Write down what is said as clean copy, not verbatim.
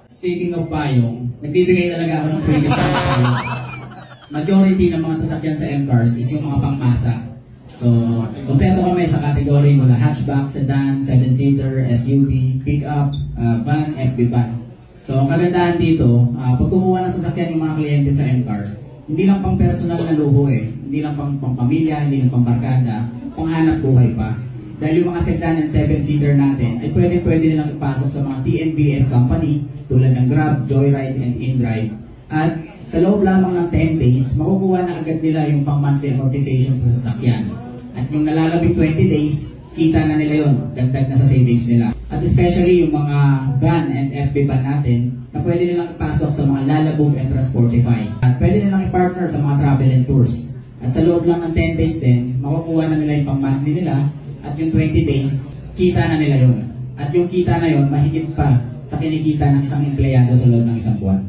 Speaking of payong, nagbibigay talaga ako ng free discount sa payong. Majority ng mga sasakyan sa M-Cars is yung mga pangmasa. So, kompleto kami sa category mula hatchback, sedan, 7-seater, SUV, pickup, van, FB van. So, ang kagandahan dito, pag kumuha ng sasakyan yung mga kliyente sa M-Cars, hindi lang pang personal na luho hindi lang pang pamilya, hindi lang pang barkada, panghanap buhay pa. Dahil yung mga sedan and 7-seater natin ay pwede nilang ipasok sa mga TNBS company tulad ng Grab, Joyride, and InDrive. At sa loob lamang ng 10 days, makukuha na agad nila yung pang-monthly amortization sa sasakyan. At yung nalalabing 20 days, kita na nila yun, dagdag na sa savings nila. At especially yung mga van and FB van natin, na pwede nilang ipasok sa mga Lalabog and Transportify. At pwede nilang i-partner sa mga travel and tours. At sa loob lang ng 10 days din, makukuha na nila yung pang-monthly nila. At yung 20 days, kita na nila yun. At yung kita na yun, mahigit pa sa kinikita ng isang empleyado sa loob ng isang buwan.